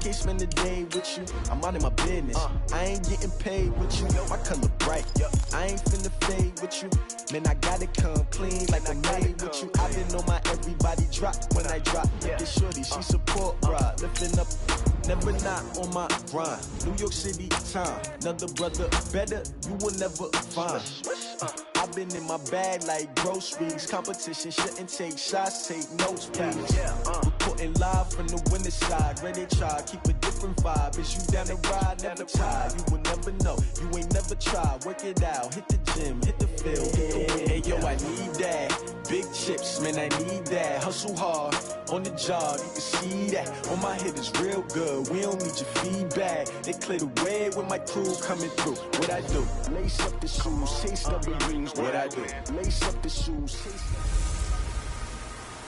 can't spend the day with you. I'm out of my business. I ain't getting paid with you. My color bright. I ain't finna fade with you. Man, I gotta come clean like I'm made with you. I've been on my everybody drop when I drop. Look at shorty, she support ride. Lifting up, never not on my grind. New York City time. Another brother better, you will never find. I've been in my bag like groceries. Competition shouldn't take shots, take notes, please. Reporting live from the winning side. Ready to try, keep a different vibe. Is you down the ride, never try. You will never know, you ain't never tried. Work it out, hit the gym, hit the field, hit the win. Hey yo, I need that. Big chips, man, I need that. Hustle hard, on the job, you can see that. On my head is real good, we don't need your feedback. They clear the way with my crew coming through. What I do? Lace up the shoes, taste of the rings. What I do? Lace up the shoes, taste.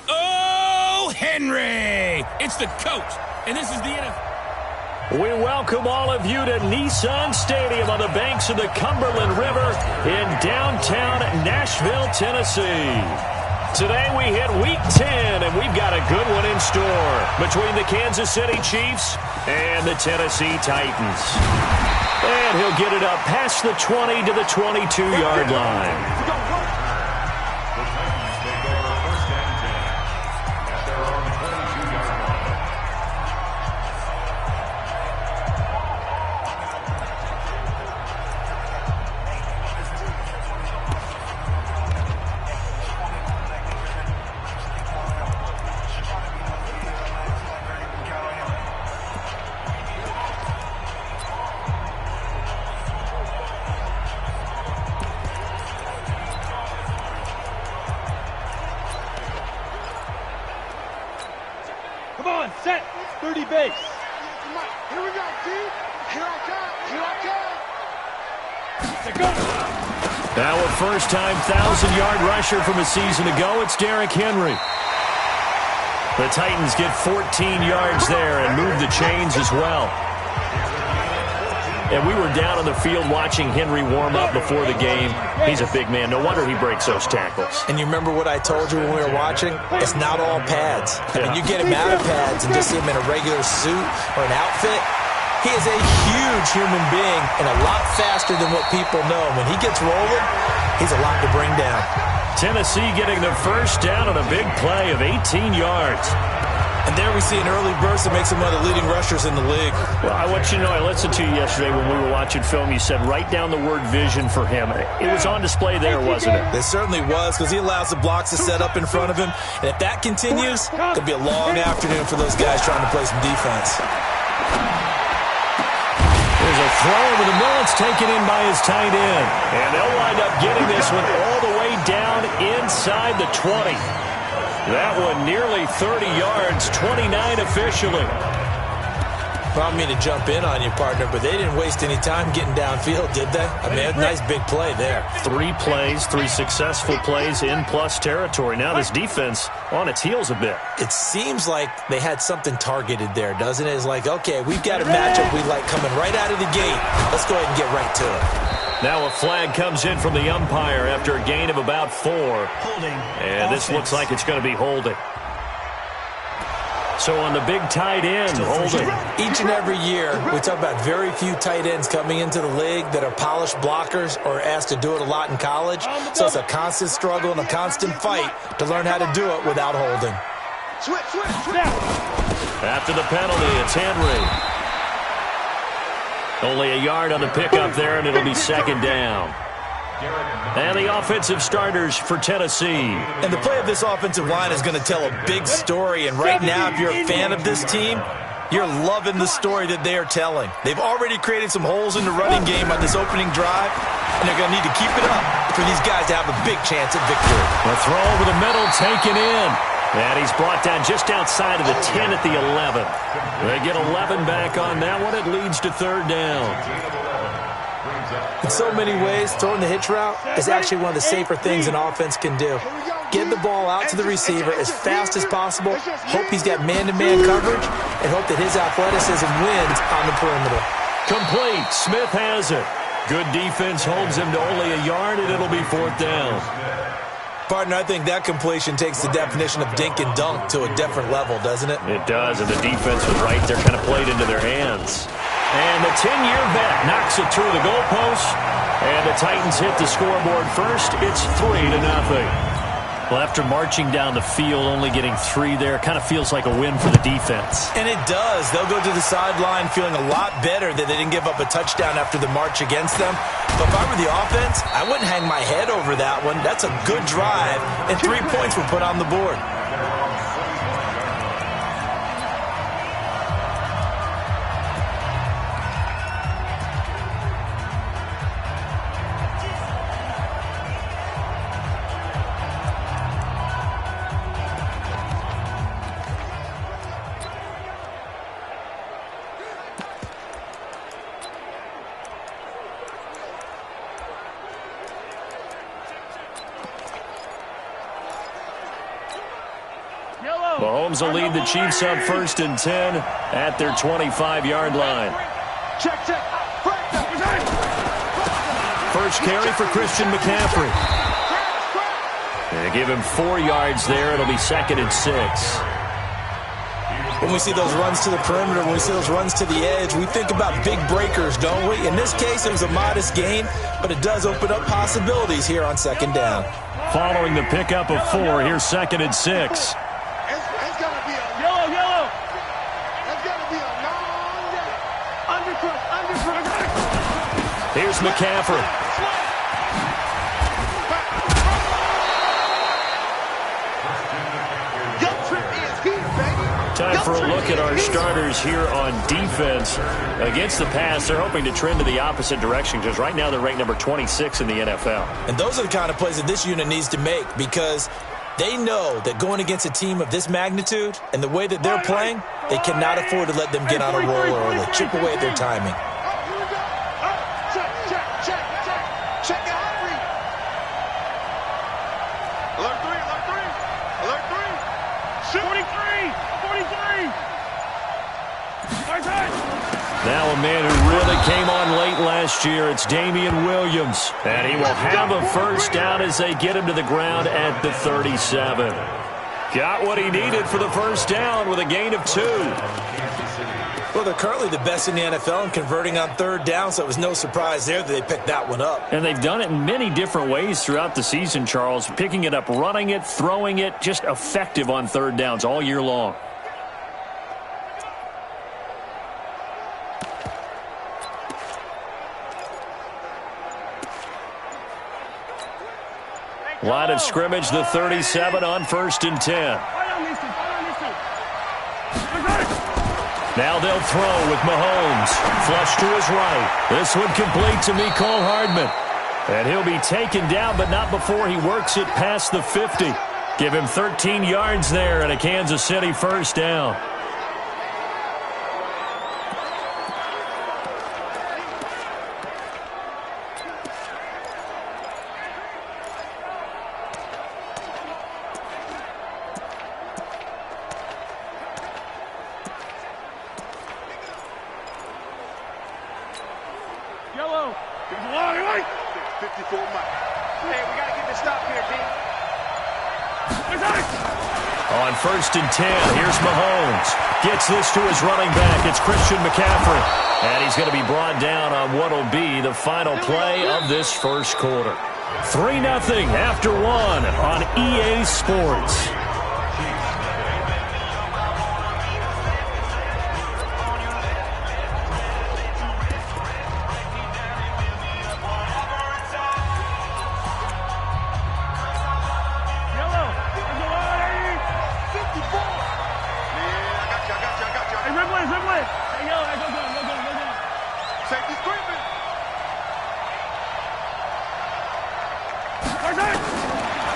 Oh, Henry! It's the coach, and this is the NFL. We welcome all of you to Nissan Stadium on the banks of the Cumberland River in downtown Nashville, Tennessee. Today we hit Week 10, and we've got a good one in store between the Kansas City Chiefs and the Tennessee Titans. And he'll get it up past the 20 to the 22-yard line. Set, 30 base. Here we go, team. Here I come. Go. Now a first-time 1,000-yard rusher from a season ago, it's Derrick Henry. The Titans get 14 yards there and move the chains as well. And we were down on the field watching Henry warm up before the game. He's a big man. No wonder he breaks those tackles. And you remember what I told you when we were watching? It's not all pads. I mean, you get him out of pads and just see him in a regular suit or an outfit. He is a huge human being and a lot faster than what people know. When he gets rolling, he's a lot to bring down. Tennessee getting the first down on a big play of 18 yards. And there we see an early burst that makes him one of the leading rushers in the league. Well, I want you to know, I listened to you yesterday when we were watching film. You said write down the word vision for him. It was on display there, wasn't it? It certainly was, because he allows the blocks to set up in front of him. And if that continues, it'll be a long afternoon for those guys trying to play some defense. There's a throw over the middle. It's taken in by his tight end. And they'll wind up getting this one all the way down inside the 20. That one nearly 30 yards, 29 officially. Well, I don't mean to jump in on you, partner, but they didn't waste any time getting downfield, did they? I mean, a nice big play there. 3 plays, 3 successful plays in plus territory. Now this defense on its heels a bit. It seems like they had something targeted there, doesn't it? It's like, okay, we've got a matchup we like coming right out of the gate. Let's go ahead and get right to it. Now a flag comes in from the umpire after a gain of about 4. Holding. And this looks like it's going to be holding. So on the big tight end, holding. Each and every year, we talk about very few tight ends coming into the league that are polished blockers or asked to do it a lot in college. So it's a constant struggle and a constant fight to learn how to do it without holding. Switch. After the penalty, it's Henry. Only a yard on the pickup there, and it'll be second down. And the offensive starters for Tennessee. And the play of this offensive line is going to tell a big story. And right now, if you're a fan of this team, you're loving the story that they are telling. They've already created some holes in the running game on this opening drive, and they're going to need to keep it up for these guys to have a big chance at victory. A throw over the middle, taken in. And he's brought down just outside of the 10 at the 11. They get 11 back on that one. It leads to third down. In so many ways, throwing the hitch route is actually one of the safer things an offense can do. Get the ball out to the receiver as fast as possible, hope he's got man-to-man coverage, and hope that his athleticism wins on the perimeter. Complete. Smith has it. Good defense holds him to only a yard, and it'll be fourth down. Partner, I think that completion takes the definition of dink and dunk to a different level, doesn't it? It does, and the defense was right there, kind of played into their hands. And the 10-year vet knocks it through the goalpost, and the Titans hit the scoreboard first. It's 3-0. Well, after marching down the field, only getting 3 there, kind of feels like a win for the defense. And it does. They'll go to the sideline feeling a lot better that they didn't give up a touchdown after the march against them. But if I were the offense, I wouldn't hang my head over that one. That's a good drive, and 3 points were put on the board. Mahomes will lead the Chiefs up 1st and 10 at their 25-yard line. Check. First carry for Christian McCaffrey. They give him 4 yards there. It'll be 2nd and 6. When we see those runs to the perimeter, when we see those runs to the edge, we think about big breakers, don't we? In this case, it was a modest gain, but it does open up possibilities here on 2nd down. Following the pickup of 4, here's 2nd and 6. Here's McCaffrey. Time for a look at our starters here on defense. Against the pass, they're hoping to trend to the opposite direction because right now they're ranked number 26 in the NFL. And those are the kind of plays that this unit needs to make because they know that going against a team of this magnitude and the way that they're playing, they cannot afford to let them get on a roll early. Chip away at their timing. Now a man who really came on late last year, it's Damian Williams. And he will have a first down as they get him to the ground at the 37. Got what he needed for the first down with a gain of 2. Well, they're currently the best in the NFL in converting on 3rd down, so it was no surprise there that they picked that one up. And they've done it in many different ways throughout the season, Charles. Picking it up, running it, throwing it, just effective on 3rd downs all year long. Line of scrimmage, the 37 on 1st and 10. Now they'll throw with Mahomes. Flush to his right. This one complete to Mecole Hardman. And he'll be taken down, but not before he works it past the 50. Give him 13 yards there and a Kansas City first down. Yellow. He's alive. 54 Mike. Hey, we got to get this stop here, D. On 1st and 10, here's Mahomes. Gets this to his running back. It's Christian McCaffrey. And he's going to be brought down on what will be the final play of this first quarter. 3-0 after 1 on EA Sports.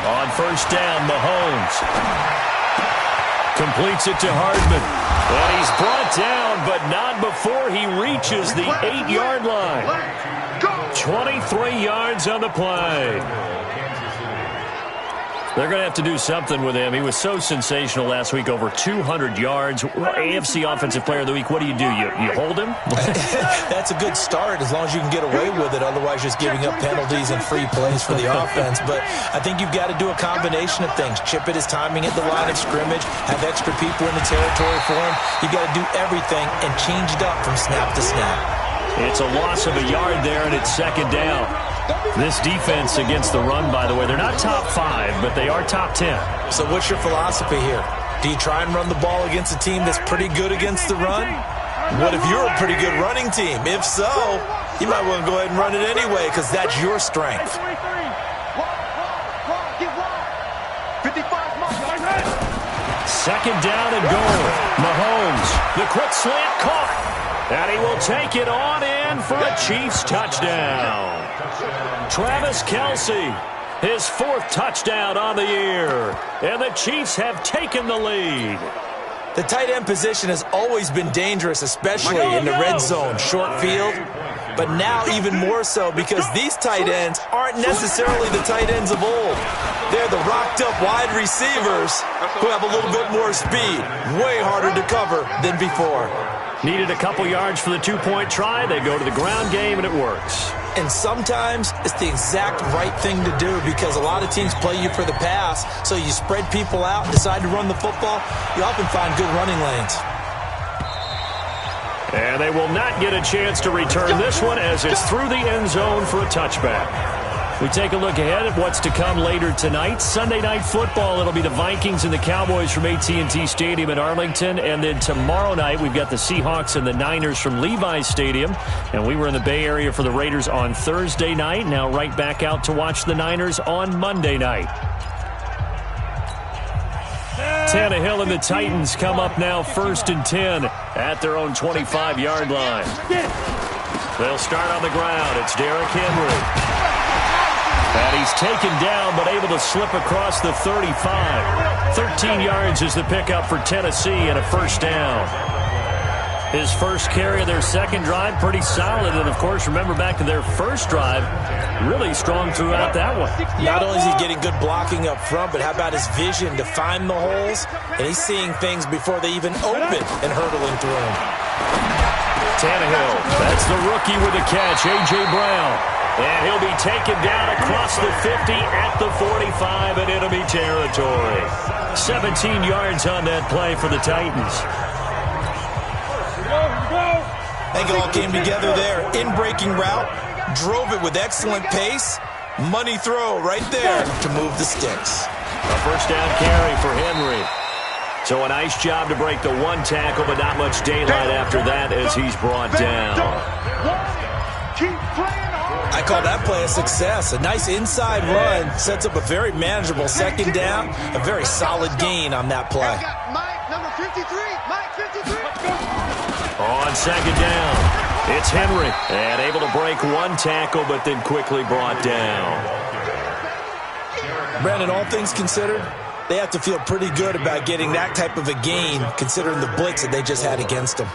On 1st down, Mahomes completes it to Hardman. And he's brought down, but not before he reaches the 8-yard line. 23 yards on the play. They're going to have to do something with him. He was so sensational last week, over 200 yards. AFC Offensive Player of the Week, what do? You hold him? That's a good start as long as you can get away with it. Otherwise, just giving up penalties and free plays for the offense. But I think you've got to do a combination of things. Chip it his timing at the line of scrimmage, have extra people in the territory for him. You've got to do everything and change it up from snap to snap. It's a loss of a yard there, and it's second down. This defense against the run, by the way, they're not top 5, but they are top 10. So what's your philosophy here? Do you try and run the ball against a team that's pretty good against the run? What if you're a pretty good running team? If so, you might want to go ahead and run it anyway because that's your strength. Second down and goal. Mahomes, the quick slant caught. And he will take it on in for a Chiefs touchdown. Travis Kelce, his 4th touchdown on the year. And the Chiefs have taken the lead. The tight end position has always been dangerous, especially in the red zone, short field. But now even more so because these tight ends aren't necessarily the tight ends of old. They're the rocked-up wide receivers who have a little bit more speed. Way harder to cover than before. Needed a couple yards for the 2-point try. They go to the ground game, and it works. And sometimes it's the exact right thing to do because a lot of teams play you for the pass. So you spread people out, decide to run the football. You often find good running lanes. And they will not get a chance to return this one as it's through the end zone for a touchback. We take a look ahead at what's to come later tonight. Sunday Night Football, it'll be the Vikings and the Cowboys from AT&T Stadium in Arlington. And then tomorrow night, we've got the Seahawks and the Niners from Levi's Stadium. And we were in the Bay Area for the Raiders on Thursday night. Now right back out to watch the Niners on Monday night. Tannehill and the Titans come up now 1st and 10 at their own 25-yard line. They'll start on the ground. It's Derrick Henry. And he's taken down, but able to slip across the 35. 13 yards is the pickup for Tennessee and a first down. His first carry of their second drive, pretty solid. And, of course, remember back to their first drive, really strong throughout that one. Not only is he getting good blocking up front, but how about his vision to find the holes? And he's seeing things before they even open and hurtling through them. Tannehill, that's the rookie with the catch, A.J. Brown. And he'll be taken down across the 50 at the 45 in enemy territory. 17 yards on that play for the Titans. I think it all came together there. In-breaking route, drove it with excellent pace. Money throw right there to move the sticks. A first down carry for Henry. So a nice job to break the one tackle, but not much daylight after that as he's brought down. Keep playing. I call that play a success. A nice inside run sets up a very manageable second down. A very solid gain on that play. Mike, number 53. Mike, 53. On second down, it's Henry. And able to break one tackle, but then quickly brought down. Brandon, all things considered, they have to feel pretty good about getting that type of a gain, considering the blitz that they just had against them.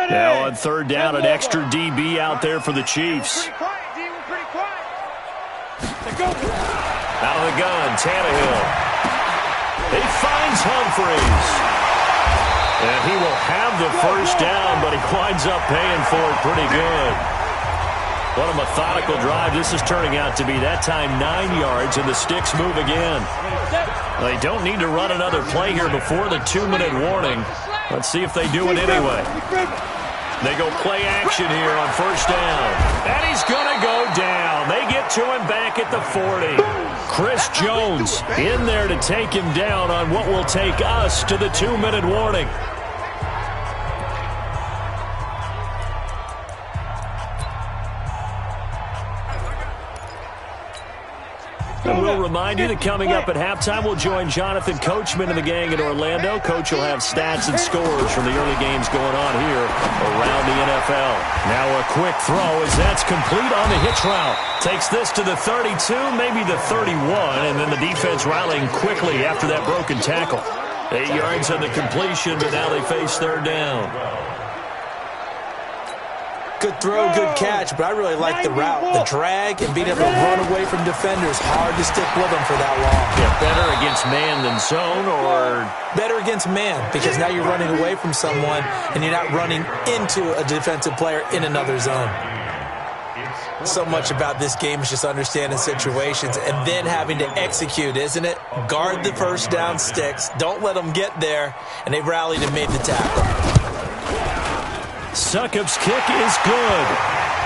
Now on third down, an extra DB out there for the Chiefs. Out of the gun, Tannehill. He finds Humphries. And he will have the first down, but he winds up paying for it pretty good. What a methodical drive this is turning out to be. That time 9 yards, and the sticks move again. They don't need to run another play here before the 2-minute warning. Let's see if they do it anyway. They go play action here on first down. And he's going to go down. They get to him back at the 40. Chris Jones in there to take him down on what will take us to the 2-minute warning. And we'll remind you that coming up at halftime, we'll join Jonathan Coachman and the gang in Orlando. Coach will have stats and scores from the early games going on here around the NFL. Now a quick throw as that's complete on the hitch route. Takes this to the 32, maybe the 31, and then the defense rallying quickly after that broken tackle. 8 yards on the completion, but now they face third down. Good throw, good catch, but I really like the route, the drag, and being able to run away from defenders. Hard to stick with them for that long. Yeah, better against man than zone, or? Better against man, because now you're running away from someone, and you're not running into a defensive player in another zone. So much about this game is just understanding situations and then having to execute, isn't it? Guard the first down sticks. Don't let them get there. And they rallied and made the tackle. Succop's kick is good.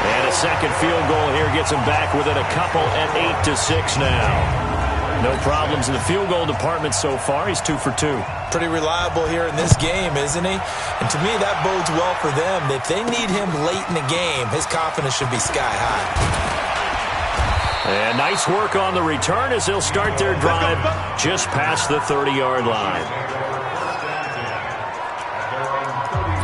And a second field goal here gets him back within a couple at 8-6 now. No problems in the field goal department so far. He's 2 for 2. Pretty reliable here in this game, isn't he? And to me, that bodes well for them. If they need him late in the game, his confidence should be sky high. And nice work on the return as they'll start their drive just past the 30-yard line.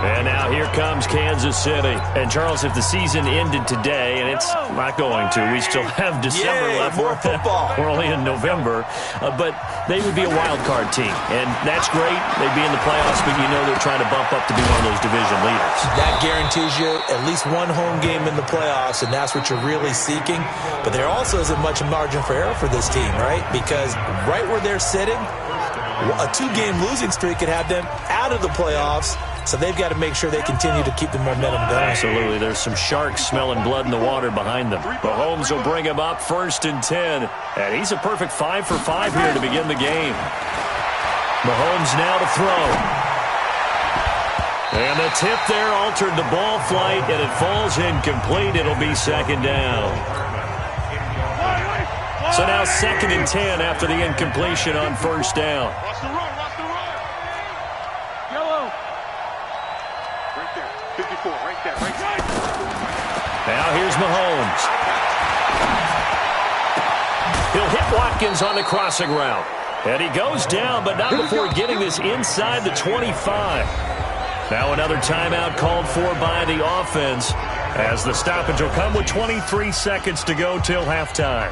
And now here comes Kansas City. And, Charles, if the season ended today, and it's not going to, we still have December left. More football. We're only in November. But they would be a wild card team. And that's great. They'd be in the playoffs, but you know they're trying to bump up to be one of those division leaders. That guarantees you at least one home game in the playoffs, and that's what you're really seeking. But there also isn't much margin for error for this team, right? Because right where they're sitting, a 2-game losing streak could have them out of the playoffs. So they've got to make sure they continue to keep the momentum going. Absolutely. There's some sharks smelling blood in the water behind them. Mahomes will bring him up 1st and 10. And he's a perfect 5 for 5 here to begin the game. Mahomes now to throw. And the tip there altered the ball flight, and it falls incomplete. It'll be 2nd down. So now 2nd and 10 after the incompletion on 1st down. Now here's Mahomes. He'll hit Watkins on the crossing route. And he goes down, but not before getting this inside the 25. Now another timeout called for by the offense, as the stoppage will come with 23 seconds to go till halftime.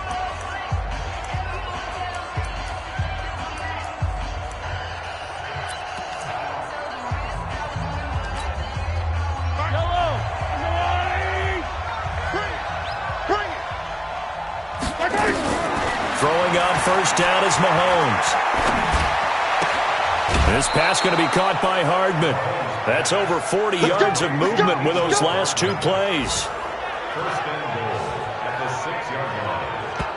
Throwing on 1st down is Mahomes. This pass going to be caught by Hardman. That's over 40 yards of movement with those last 2 plays.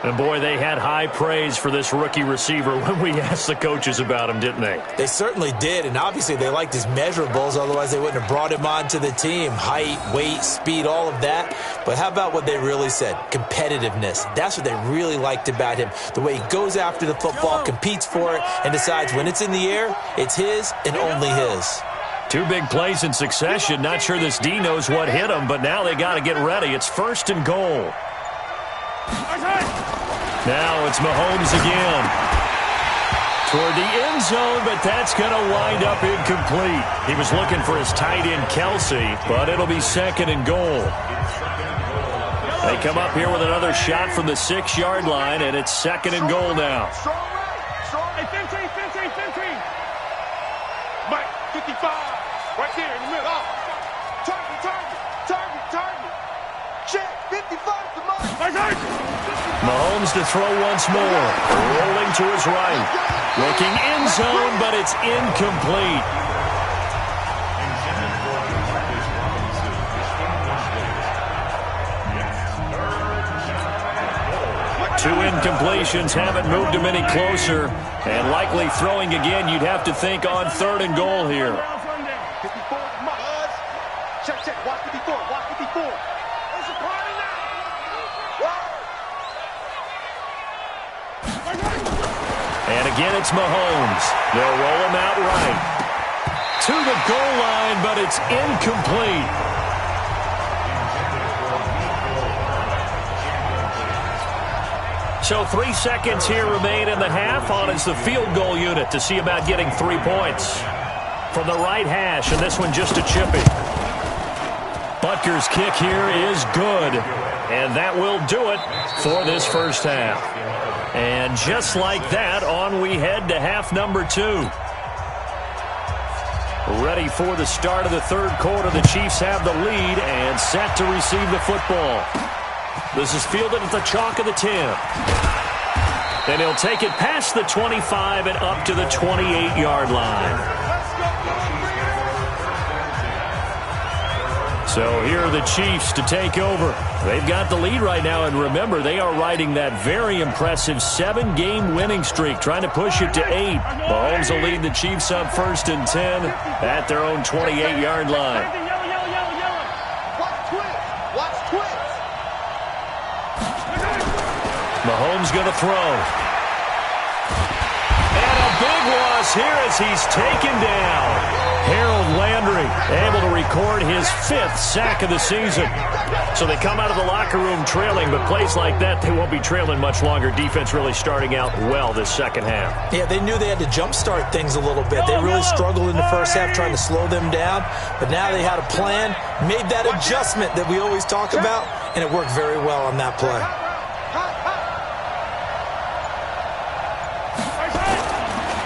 And, boy, they had high praise for this rookie receiver when we asked the coaches about him, didn't they? They certainly did, and obviously they liked his measurables. Otherwise, they wouldn't have brought him onto the team. Height, weight, speed, all of that. But how about what they really said? Competitiveness. That's what they really liked about him. The way he goes after the football, competes for it, and decides when it's in the air, it's his and only his. 2 big plays in succession. Not sure this D knows what hit him, but now they got to get ready. It's 1st and goal. Now it's Mahomes again. Toward the end zone, but that's going to wind up incomplete. He was looking for his tight end, Kelsey, but it'll be 2nd and goal. They come up here with another shot from the 6-yard line, and it's 2nd and goal now. Hey, 15. Mike, 55. Right there in the middle. Target. Check, 55 to Mike. Mahomes to throw once more. Rolling to his right. Looking end zone, but it's incomplete. Two incompletions haven't moved him any closer. And likely throwing again, you'd have to think on 3rd and goal here. 54, check. Watch 54. It's a party now. And again, it's Mahomes. They'll roll him out right. To the goal line, but it's incomplete. So 3 seconds here remain in the half. On is the field goal unit to see about getting 3 points. From the right hash, and this one just a chippy. Butker's kick here is good. And that will do it for this first half. And just like that, on we head to half number 2. Ready for the start of the third quarter. The Chiefs have the lead and set to receive the football. This is fielded at the chalk of the 10. And he'll take it past the 25 and up to the 28-yard line. So here are the Chiefs to take over. They've got the lead right now, and remember, they are riding that very impressive 7-game winning streak, trying to push it to 8. Mahomes will lead the Chiefs up 1st and 10 at their own 28-yard line. Mahomes going to throw. And a big loss here as he's taken down. Harold Landry able to record his 5th sack of the season. So they come out of the locker room trailing, but plays like that, they won't be trailing much longer. Defense really starting out well this second half. Yeah, they knew they had to jumpstart things a little bit. They really struggled in the first half trying to slow them down, but now they had a plan, made that adjustment that we always talk about, and it worked very well on that play.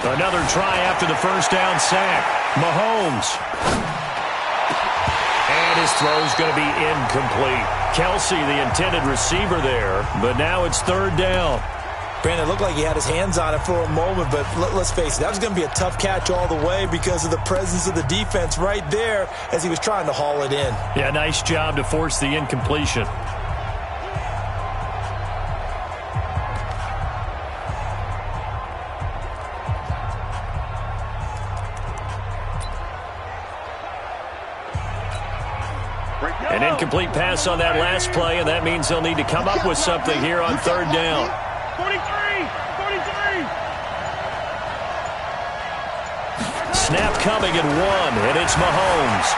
Another try after the first down sack. Mahomes. And his throw's going to be incomplete. Kelsey, the intended receiver there, but now it's 3rd down. Brandon, it looked like he had his hands on it for a moment, but let's face it, that was going to be a tough catch all the way because of the presence of the defense right there as he was trying to haul it in. Yeah, nice job to force the incompletion. An incomplete pass on that last play, and that means they'll need to come up with something here on 3rd down. 43! Snap coming at 1, and it's Mahomes.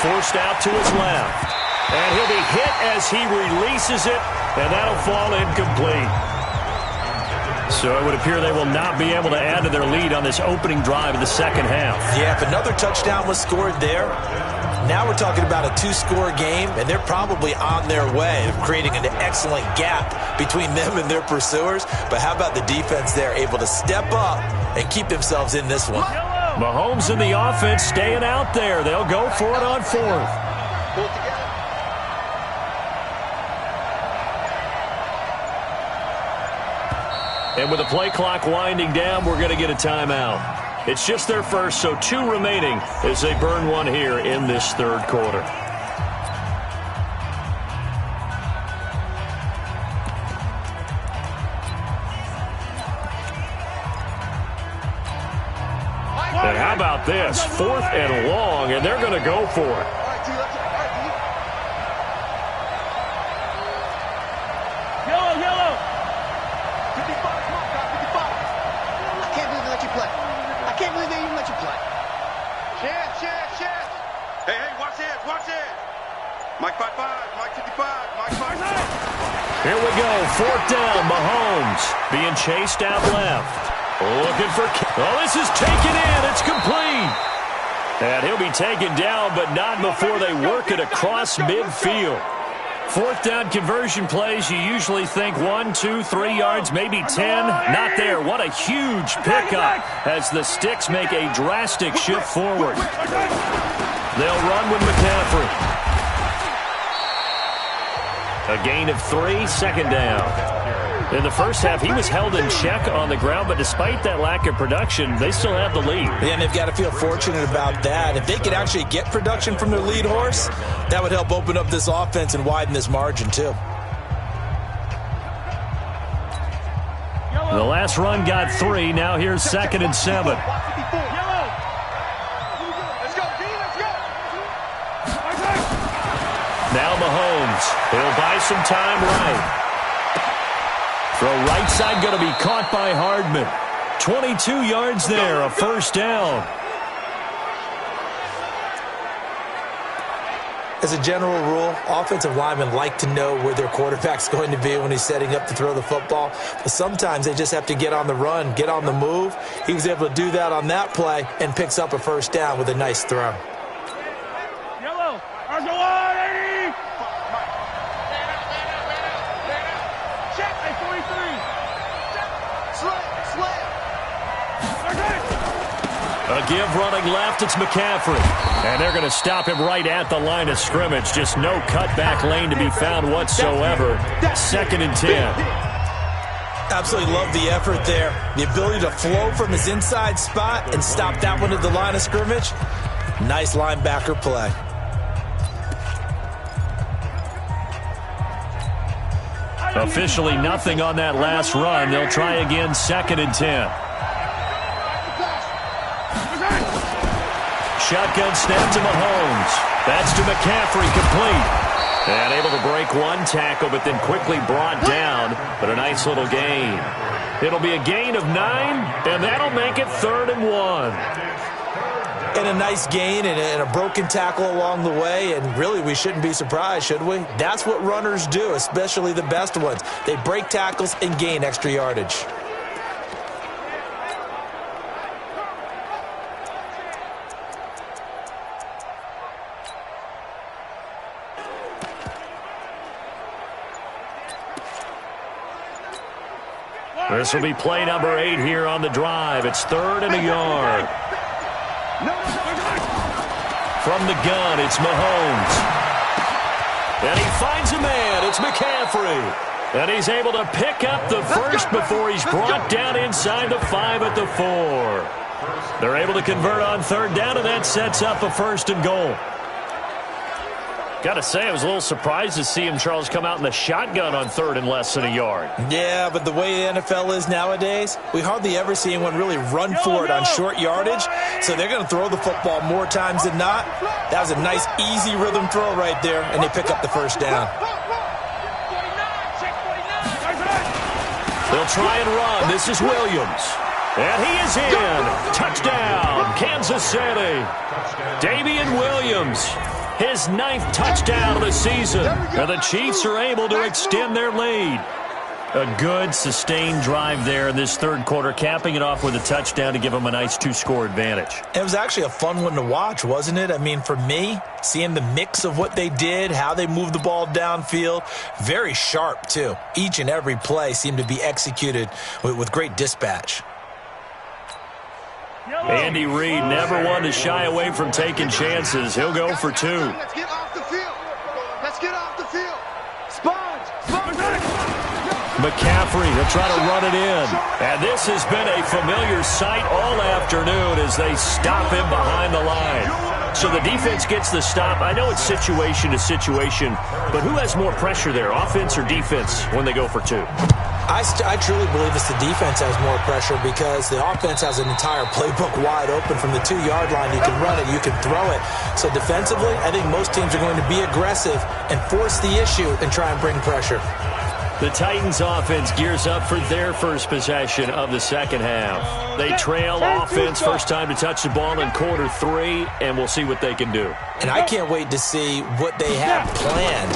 Forced out to his left. And he'll be hit as he releases it, and that'll fall incomplete. So it would appear they will not be able to add to their lead on this opening drive of the second half. Yeah, if another touchdown was scored there, now we're talking about a 2-score game, and they're probably on their way of creating an excellent gap between them and their pursuers. But how about the defense there, able to step up and keep themselves in this one? Mahomes and the offense staying out there. They'll go for it on 4th. And with the play clock winding down, we're going to get a timeout. It's just their first, so 2 remaining as they burn one here in this 3rd quarter. And how about this? 4th and long, and they're going to go for it. Yellow! 55, come on, 55. I can't believe they let you play. I can't believe they even let you play. Chance. Hey, watch this. Mike 55, Mike 55, Mike 55. Here we go, 4th down, Mahomes being chased out left. Looking for... Oh, this is taken in. It's complete. And he'll be taken down, but not before they work it across midfield. 4th down conversion plays, you usually think 1, 2, 3 yards, maybe 10. Not there. What a huge pickup as the sticks make a drastic shift forward. They'll run with McCaffrey. A gain of 3, 2nd down. In the first half, he was held in check on the ground, but despite that lack of production, they still have the lead. Yeah, and they've got to feel fortunate about that. If they could actually get production from their lead horse, that would help open up this offense and widen this margin, too. The last run got 3. Now here's 2nd and 7. Now Mahomes. He'll buy some time right. Throw right side going to be caught by Hardman. 22 yards there, a 1st down. As a general rule, offensive linemen like to know where their quarterback's going to be when he's setting up to throw the football. But sometimes they just have to get on the run, get on the move. He was able to do that on that play and picks up a 1st down with a nice throw. Yellow. Check. 43. Slam. A give running left, it's McCaffrey. And they're going to stop him right at the line of scrimmage. Just no cutback lane to be found whatsoever. 2nd and 10. Absolutely love the effort there. The ability to flow from his inside spot and stop that one at the line of scrimmage. Nice linebacker play. Officially nothing on that last run. They'll try again, 2nd and 10. Shotgun snap to Mahomes. That's to McCaffrey, complete. And able to break one tackle, but then quickly brought down. But a nice little gain. It'll be a gain of 9, and that'll make it 3rd and 1. And a nice gain and a broken tackle along the way. And really, we shouldn't be surprised, should we? That's what runners do, especially the best ones. They break tackles and gain extra yardage. This will be play number 8 here on the drive. It's 3rd and a yard. From the gun, it's Mahomes. And he finds a man. It's McCaffrey. And he's able to pick up the first before he's brought down inside the 5 at the 4. They're able to convert on 3rd down, and that sets up a 1st and goal. Got to say, I was a little surprised to see him, Charles, come out in the shotgun on 3rd and less than a yard. Yeah, but the way the NFL is nowadays, we hardly ever see anyone really run for it on short yardage. So they're going to throw the football more times than not. That was a nice, easy rhythm throw right there, and they pick up the 1st down. They'll try and run. This is Williams. And he is in. Touchdown, Kansas City. Damian Williams. His 9th touchdown of the season. And the Chiefs are able to extend their lead. A good, sustained drive there in this 3rd quarter, capping it off with a touchdown to give them a nice 2-score advantage. It was actually a fun one to watch, wasn't it? I mean, for me, seeing the mix of what they did, how they moved the ball downfield, very sharp, too. Each and every play seemed to be executed with great dispatch. Andy Reid never one to shy away from taking chances. He'll go for 2. Let's get off the field. Let's get off the field. Sponge. McCaffrey, he'll try to run it in. And this has been a familiar sight all afternoon as they stop him behind the line. So the defense gets the stop. I know it's situation to situation, but who has more pressure there, offense or defense, when they go for 2? I truly believe it's the defense has more pressure because the offense has an entire playbook wide open from the 2-yard line. You can run it, you can throw it. So defensively, I think most teams are going to be aggressive and force the issue and try and bring pressure. The Titans offense gears up for their first possession of the 2nd half. They trail offense, first time to touch the ball in quarter 3, and we'll see what they can do. And I can't wait to see what they have planned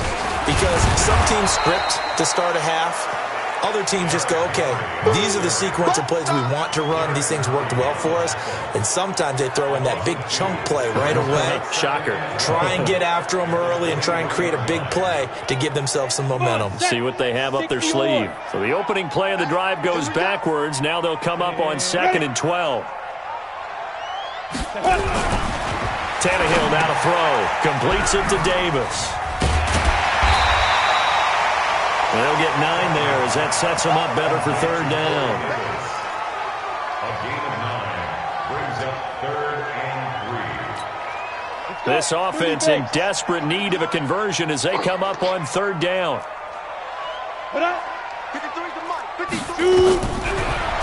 because some teams script to start a half. Other teams just go, okay, these are the sequence of plays we want to run. These things worked well for us. And sometimes they throw in that big chunk play right away. Shocker. Try and get after them early and try and create a big play to give themselves some momentum. See what they have up their sleeve. So the opening play of the drive goes backwards. Now they'll come up on 2nd and 12. Tannehill now to throw. Completes it to Davis. They'll get 9 there as that sets them up better for 3rd down. A gain of 9 brings up 3rd and 3. This offense in desperate need of a conversion as they come up on 3rd down.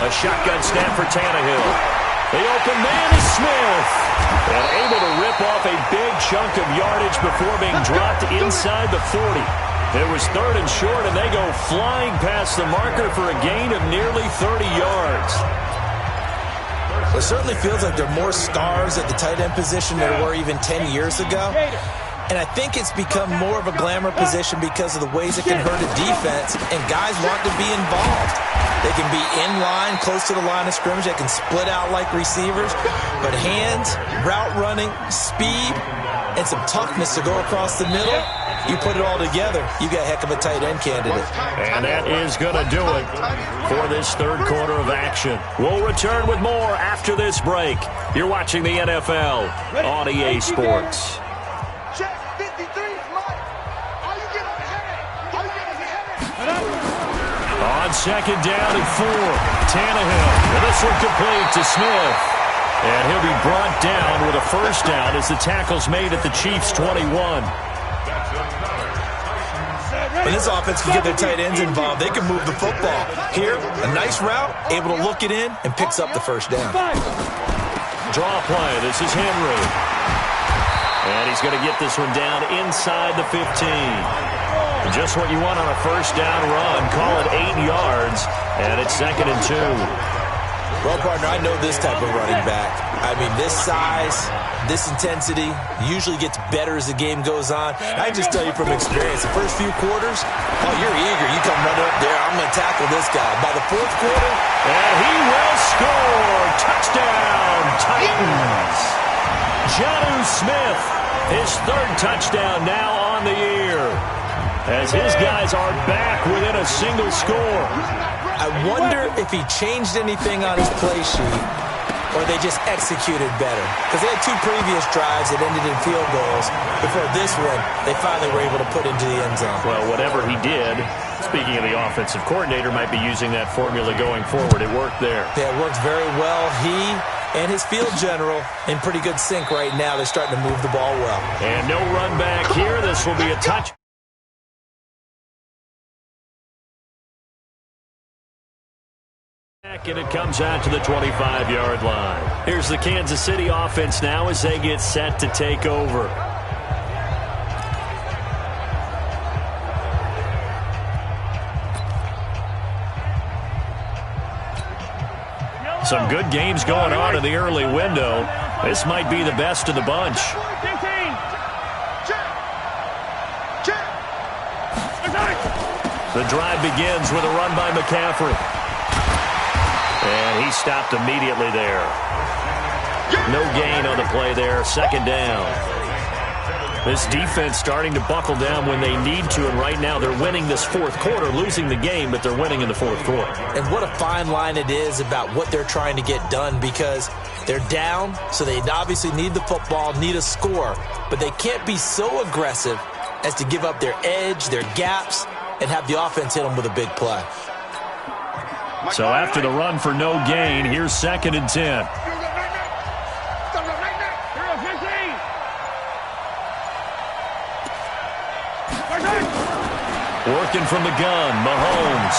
A shotgun snap for Tannehill. The open man is Smith. And able to rip off a big chunk of yardage before being dropped inside the 40. It was 3rd and short, and they go flying past the marker for a gain of nearly 30 yards. It certainly feels like there are more stars at the tight end position than there were even 10 years ago. And I think it's become more of a glamour position because of the ways it can hurt a defense, and guys want to be involved. They can be in line, close to the line of scrimmage. They can split out like receivers. But hands, route running, speed, and some toughness to go across the middle, you put it all together, you got a heck of a tight end candidate. And that is going to do it for this third quarter of action. We'll return with more after this break. You're watching the NFL on EA Sports. On second down and 4, Tannehill. And this one complete to Smith. And he'll be brought down with a first down as the tackle's made at the Chiefs' 21. When this offense can get their tight ends involved, they can move the football. Here, a nice route, able to look it in, and picks up the first down. Draw play. This is Henry. And he's going to get this one down inside the 15. Just what you want on a first down run. Call it 8 yards, and it's 2nd and 2. Well, partner, I know this type of running back. I mean, this size, this intensity usually gets better as the game goes on. I can just tell you from experience, the first few quarters, oh, you're eager. You come running up there, I'm going to tackle this guy. By the fourth quarter, and he will score. Touchdown, Titans. Jonnu Smith, his 3rd touchdown now on the year, as his guys are back within a single score. I wonder if he changed anything on his play sheet or they just executed better. Because they had 2 previous drives that ended in field goals. Before this one, they finally were able to put into the end zone. Well, whatever he did, speaking of the offensive coordinator, might be using that formula going forward. It worked there. Yeah, it worked very well. He and his field general in pretty good sync right now. They're starting to move the ball well. And no run back here. This will be a touch. And it comes out to the 25-yard line. Here's the Kansas City offense now as they get set to take over. Some good games going on in the early window. This might be the best of the bunch. The drive begins with a run by McCaffrey. And he stopped immediately there. No gain on the play there. 2nd down. This defense starting to buckle down when they need to, and right now they're winning this 4th quarter, losing the game, but they're winning in the 4th quarter. And what a fine line it is about what they're trying to get done, because they're down, so they obviously need the football, need a score, but they can't be so aggressive as to give up their edge, their gaps, and have the offense hit them with a big play. So after the run for no gain, here's 2nd and 10. Working from the gun, Mahomes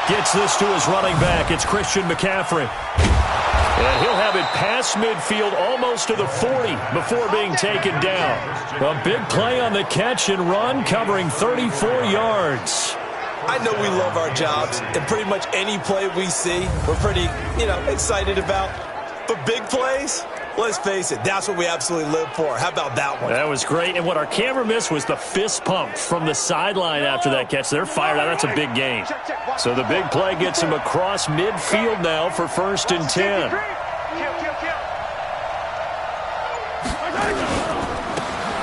gets this to his running back. It's Christian McCaffrey. And he'll have it past midfield, almost to the 40 before being taken down. A big play on the catch and run, covering 34 yards. I know we love our jobs, and pretty much any play we see, we're pretty, excited about. But big plays, let's face it, that's what we absolutely live for. How about that one? That was great, and what our camera missed was the fist pump from the sideline after that catch. They're fired out. That's a big gain. So the big play gets him across midfield now for 1st and 10.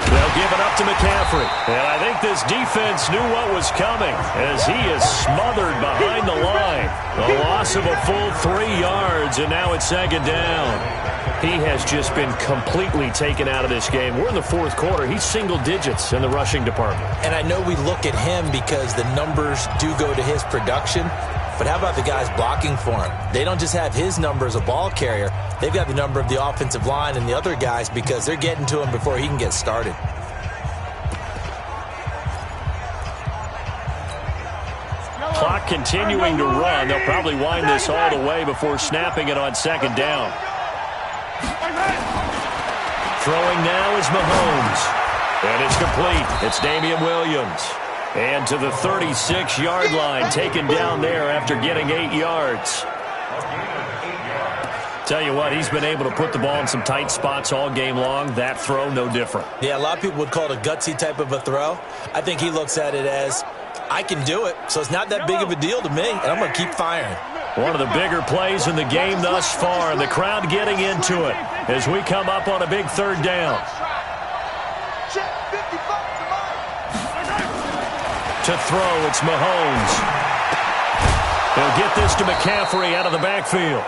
They'll give it up to McCaffrey. And I think this defense knew what was coming as he is smothered behind the line. A loss of a full 3 yards, and now it's 2nd down. He has just been completely taken out of this game. We're in the 4th quarter. He's single digits in the rushing department. And I know we look at him because the numbers do go to his production, but how about the guys blocking for him? They don't just have his number as a ball carrier. They've got the number of the offensive line and the other guys because they're getting to him before he can get started. Clock continuing to run. They'll probably wind this all the way before snapping it on 2nd down. Throwing now is Mahomes. And it's complete. It's Damian Williams. And to the 36-yard line, taken down there after getting 8 yards. Tell you what, he's been able to put the ball in some tight spots all game long. That throw, no different. Yeah, a lot of people would call it a gutsy type of a throw. I think he looks at it as, I can do it, so it's not that big of a deal to me, and I'm going to keep firing. One of the bigger plays in the game thus far, and the crowd getting into it as we come up on a big third down. To throw, it's Mahomes. He'll get this to McCaffrey out of the backfield.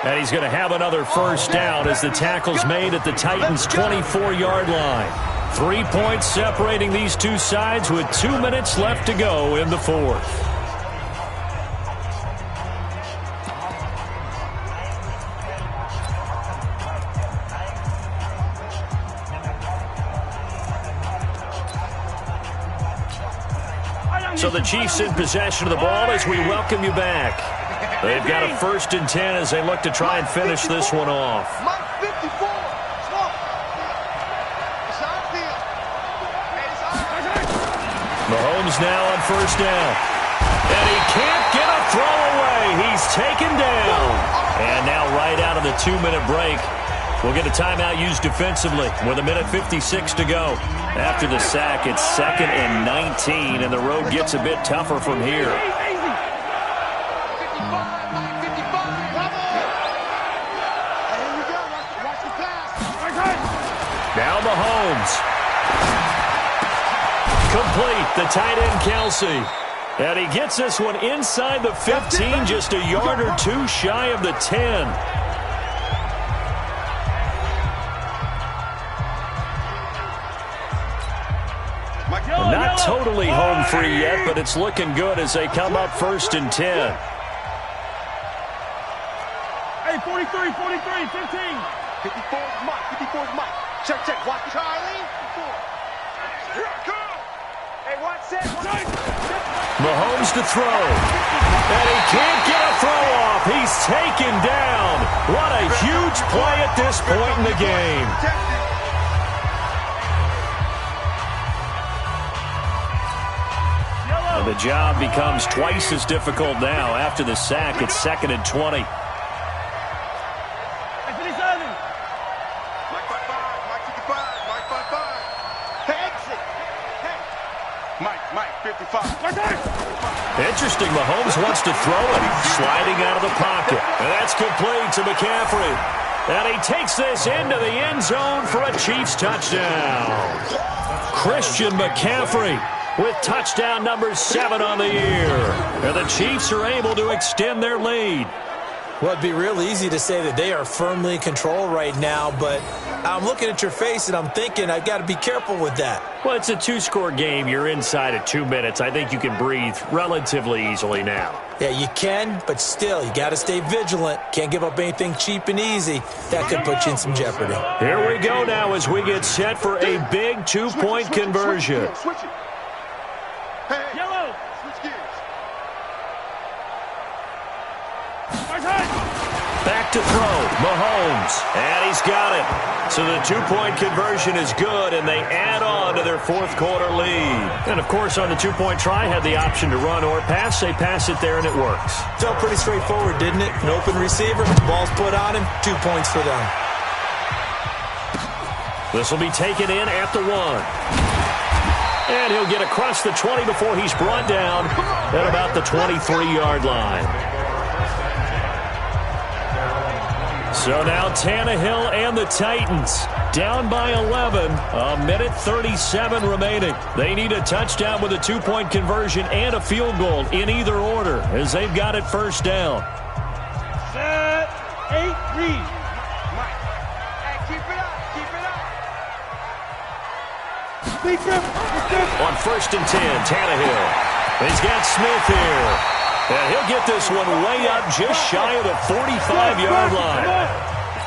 And he's going to have another first down as the tackle's made at the Titans' 24-yard line. 3 points separating these two sides with 2 minutes left to go in the fourth. So the Chiefs in possession of the ball as we welcome you back. They've got a 1st and 10 as they look to try and finish this one off. Mahomes now on 1st down. And he can't get a throw away. He's taken down. And now right out of the 2-minute break, we'll get a timeout used defensively with 1:56 to go. After the sack, it's 2nd and 19, and the road gets a bit tougher from here. Now Mahomes. Complete, the tight end Kelsey. And he gets this one inside the 15, just a yard or two shy of the 10. Not totally home free yet, but it's looking good as they come up 1st and 10. Hey, 43, 43, 15. 54's Mike, 54's Mike. Check, check, watch Charlie. Here I come. Hey, watch that. Mahomes to throw. And he can't get a throw off. He's taken down. What a huge play at this point in the game. And the job becomes twice as difficult now. After the sack, it's 2nd and 20. Mike, 55. Interesting, Mahomes wants to throw it. Sliding out of the pocket. And that's complete to McCaffrey. And he takes this into the end zone for a Chiefs touchdown. Christian McCaffrey with touchdown number 7 on the year. And the Chiefs are able to extend their lead. Well, it'd be real easy to say that they are firmly in control right now, but I'm looking at your face and I'm thinking I've got to be careful with that. Well, it's a 2-score game. You're inside of 2 minutes. I think you can breathe relatively easily now. Yeah, you can, but still, you got to stay vigilant. Can't give up anything cheap and easy. That could put you in some jeopardy. Here we go now as we get set for a big 2-point conversion. Switch it. Hey, yellow. Switch gears. Back to throw, Mahomes, and he's got it. So the 2-point conversion is good, and they add on to their 4th quarter lead. And, of course, on the 2-point try, had the option to run or pass. They pass it there, and it works. Felt pretty straightforward, didn't it? An open receiver, ball's put on him, 2 points for them. This will be taken in at the 1. And he'll get across the 20 before he's brought down at about the 23-yard line. So now Tannehill and the Titans down by 11. 1:37 remaining. They need a touchdown with a 2-point conversion and a field goal in either order as they've got it 1st down. Set, 8, read. Mike. Hey, keep it up, keep it up. On 1st and 10, Tannehill. He's got Smith here. And he'll get this one way up just shy of the 45-yard line.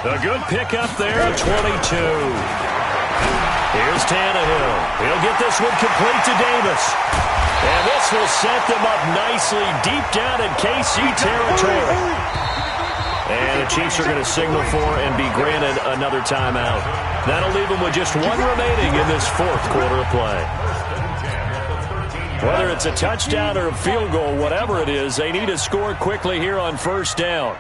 A good pickup there at 22. Here's Tannehill. He'll get this one complete to Davis. And this will set them up nicely deep down in KC territory. And the Chiefs are going to signal for and be granted another timeout. That'll leave them with just 1 remaining in this 4th quarter of play. Whether it's a touchdown or a field goal, whatever it is, they need to score quickly here on 1st down.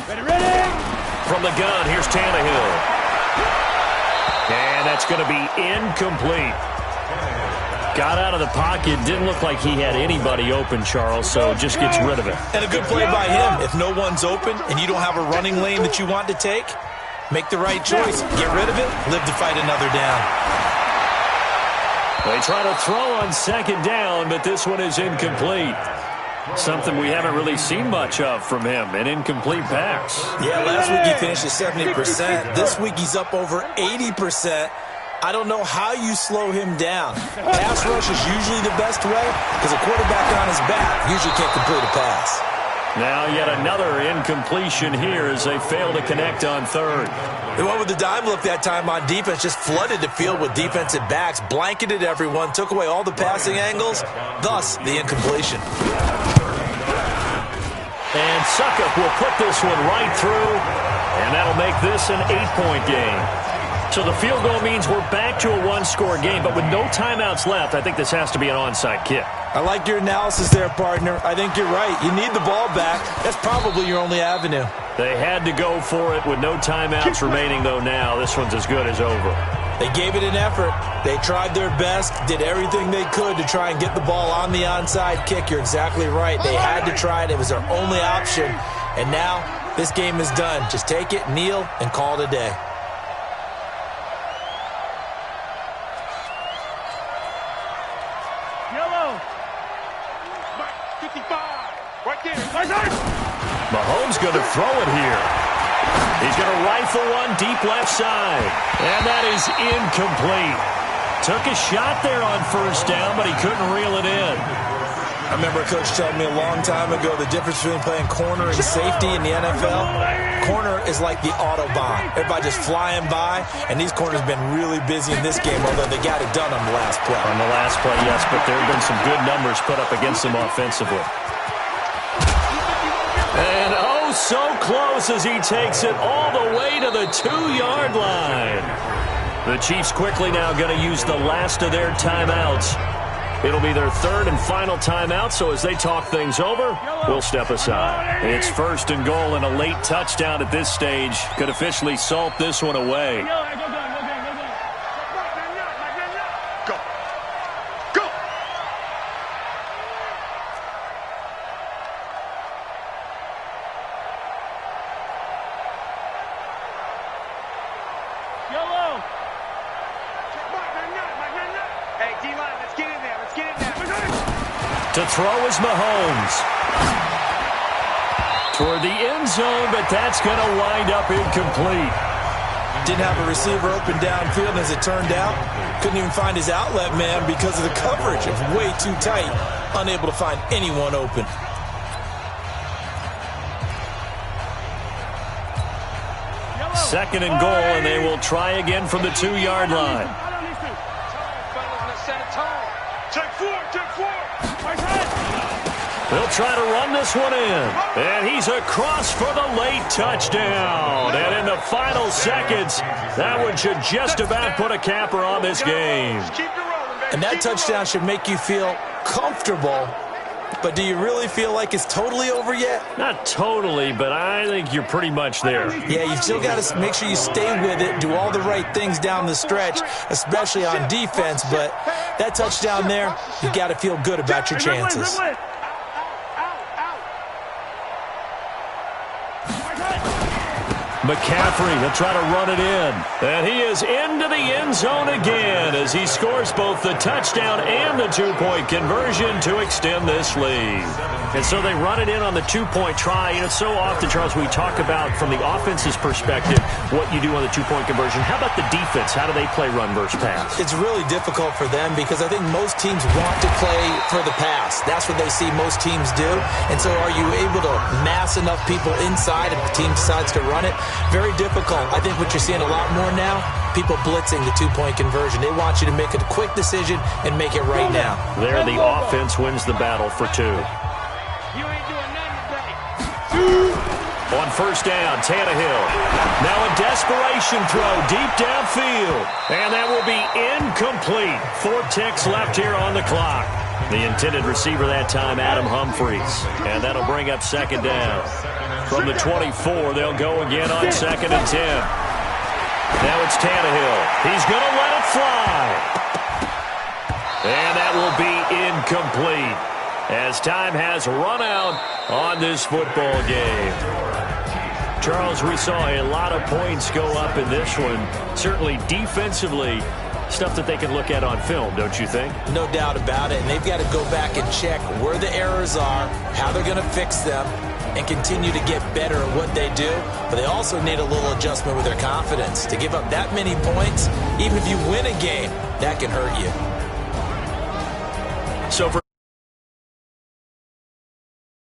Ready, ready! from the gun. Here's Tannehill. And that's going to be incomplete. Got out of the pocket. Didn't look like he had anybody open, Charles, so just gets rid of it. And a good play by him. If no one's open and you don't have a running lane that you want to take, make the right choice. Get rid of it. Live to fight another down. They try to throw on second down, but this one is incomplete. Something we haven't really seen much of from him, an incomplete pass. Yeah, last week he finished at 70%. This week he's up over 80%. I don't know how you slow him down. Pass rush is usually the best way because a quarterback on his back usually can't complete a pass. Now yet another incompletion here as they fail to connect on third. They went with the dime look that time on defense, just flooded the field with defensive backs, blanketed everyone, took away all the passing angles, thus the incompletion. And Suckup will put this one right through, and that'll make this an 8-point game. So the field goal means we're back to a one-score game, but with no timeouts left, I think this has to be an onside kick. I like your analysis there, partner. I think you're right. You need the ball back. That's probably your only avenue. They had to go for it with no timeouts remaining, though, now. This one's as good as over. They gave it an effort. They tried their best, did everything they could to try and get the ball on the onside kick. You're exactly right. They had to try it. It was their only option. And now this game is done. Just take it, kneel, and call it a day. Mahomes going to throw it here. He's going to rifle one deep left side. And that is incomplete. Took a shot there on first down, but he couldn't reel it in. I remember a coach telling me a long time ago the difference between playing corner and safety in the NFL. Corner is like the Autobahn. Everybody just flying by, and these corners have been really busy in this game, although they got it done on the last play. On the last play, yes, but there have been some good numbers put up against them offensively. And oh, so close as he takes it all the way to the 2-yard line. The Chiefs quickly now going to use the last of their timeouts. It'll be their third and final timeout, so as they talk things over, we'll step aside. It's 1st and goal, and a late touchdown at this stage could officially salt this one away. To throw is Mahomes. Toward the end zone, but that's going to wind up incomplete. Didn't have a receiver open downfield, and as it turned out, couldn't even find his outlet man because of the coverage. It was way too tight, unable to find anyone open. Second and goal, and they will try again from the 2-yard line. They'll try to run this one in. And he's across for the late touchdown. And in the final seconds, that one should just about put a capper on this game. And that touchdown should make you feel comfortable. But do you really feel like it's totally over yet? Not totally, but I think you're pretty much there. Yeah, you still got to make sure you stay with it, do all the right things down the stretch, especially on defense. But that touchdown there, you got to feel good about your chances. McCaffrey will try to run it in. And he is into the end zone again as he scores both the touchdown and the 2-point conversion to extend this lead. And so they run it in on the 2-point try. You know, so often, Charles, we talk about from the offense's perspective what you do on the 2-point conversion. How about the defense? How do they play run versus pass? It's really difficult for them because I think most teams want to play for the pass. That's what they see most teams do. And so are you able to mass enough people inside if the team decides to run it? Very difficult. I think what you're seeing a lot more now, people blitzing the 2-point conversion. They want you to make a quick decision and make it right now. There, the offense wins the battle for 2. You ain't doing nothing today. On first down, Tannehill. Now a desperation throw deep downfield. And that will be incomplete. 4 ticks left here on the clock. The intended receiver that time, Adam Humphries. And that'll bring up second down. From the 24, they'll go again on 2nd and 10. Now it's Tannehill. He's going to let it fly. And that will be incomplete as time has run out on this football game. Charles, we saw a lot of points go up in this one. Certainly defensively, stuff that they can look at on film, don't you think? No doubt about it. And they've got to go back and check where the errors are, how they're going to fix them, and continue to get better at what they do. But they also need a little adjustment with their confidence. To give up that many points, even if you win a game, that can hurt you.